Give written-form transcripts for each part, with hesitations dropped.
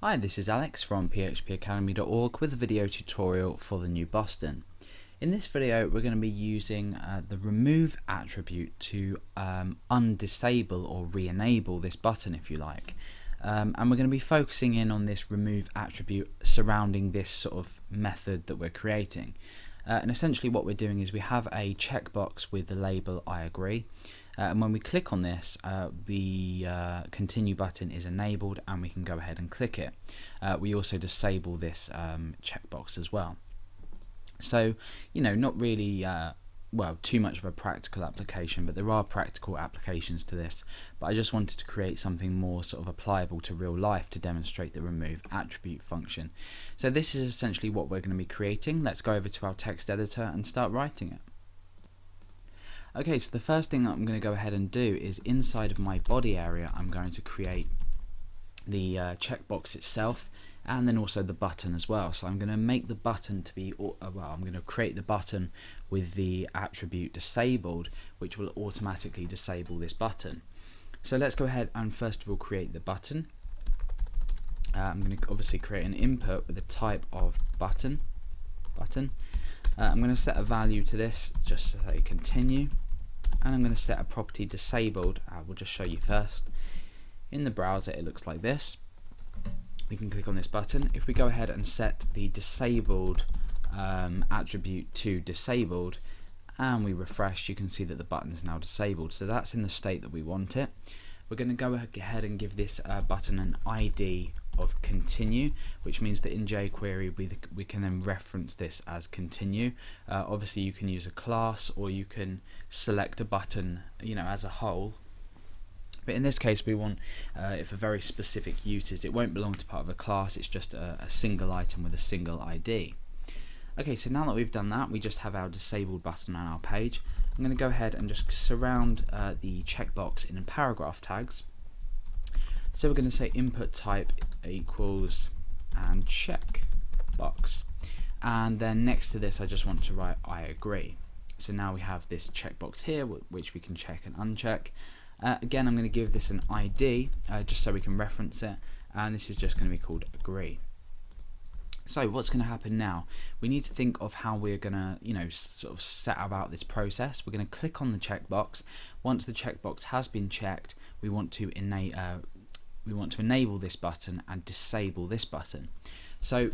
Hi, this is Alex from phpacademy.org with a video tutorial for the new Boston. In this video we're going to be using the remove attribute to undisable or re-enable this button, if you like. And we're going to be focusing in on this remove attribute surrounding this sort of method that we're creating. And essentially what we're doing is we have a checkbox with the label I agree. And when we click on this, the continue button is enabled and we can go ahead and click it. We also disable this checkbox as well. So, you know, not really well, too much of a practical application, but there are practical applications to this. But I just wanted to create something more sort of applicable to real life to demonstrate the remove attribute function. So this is essentially what we're going to be creating. Let's go over to our text editor and start writing it. Okay, so the first thing that I'm going to go ahead and do is inside of my body area I'm going to create the checkbox itself and then also the button as well. So I'm going to make the button to be, I'm going to create the button with the attribute disabled, which will automatically disable this button. So let's go ahead and first of all create the button. I'm going to obviously create an input with the type of button. I'm going to set a value to this, just to say continue, and I'm going to set a property disabled. We'll just show you first. In the browser it looks like this. We can click on this button. If we go ahead and set the disabled attribute to disabled and we refresh, you can see that the button is now disabled. So that's in the state that we want it. We're going to go ahead and give this button an ID of continue, which means that in jQuery we can then reference this as continue. Obviously you can use a class or you can select a button, you know, as a whole. But in this case we want it for very specific uses. It won't belong to part of a class, it's just a single item with a single ID. Okay, so now that we've done that, we just have our disabled button on our page. I'm going to go ahead and just surround the checkbox in paragraph tags. So we're going to say input type equals and checkbox. And then next to this I just want to write I agree. So now we have this checkbox here which we can check and uncheck. Again, I'm going to give this an ID just so we can reference it, and this is just going to be called agree. So what's going to happen now? We need to think of how we're going to, you know, sort of set about this process. We're going to click on the checkbox. Once the checkbox has been checked, we want to enable this button and disable this button. So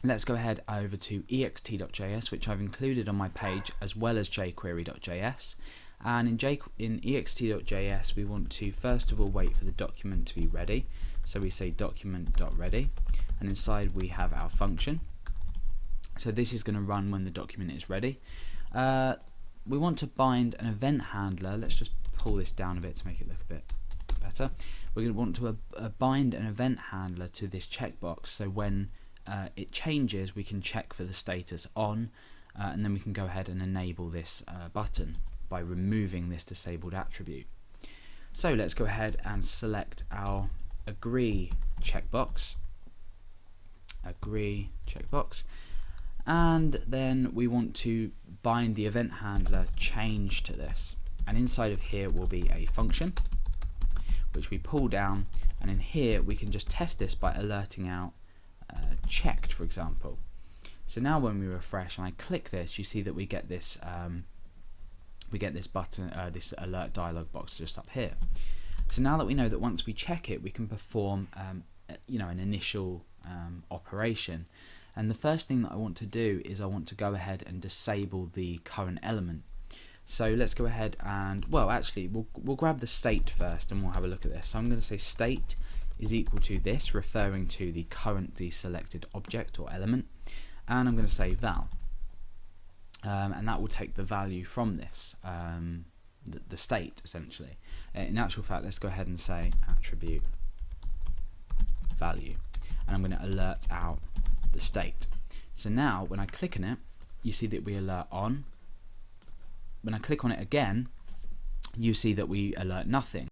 let's go ahead over to ext.js, which I've included on my page, as well as jQuery.js. And in ext.js we want to first of all wait for the document to be ready. So we say document.ready, and inside we have our function. So this is going to run when the document is ready. We want to bind an event handler. Let's just pull this down a bit to make it look a bit better. We're going to want to bind an event handler to this checkbox, so when it changes we can check for the status on, and then we can go ahead and enable this button by removing this disabled attribute. So let's go ahead and select our agree checkbox, and then we want to bind the event handler change to this, and inside of here will be a function which we pull down, and in here we can just test this by alerting out checked, for example. So now when we refresh and I click this, you see that we get this button, this alert dialog box just up here. So now that we know that once we check it we can perform you know, an initial operation, and the first thing that I want to do is I want to go ahead and disable the current element. So let's go ahead and, well, actually we'll grab the state first and we'll have a look at this. So I'm going to say state is equal to this, referring to the current deselected object or element, and I'm going to say val, and that will take the value from this, the state essentially. In actual fact, let's go ahead and say attribute value, and I'm going to alert out the state. So now when I click on it, you see that we alert on. When I click on it again, you see that we alert nothing.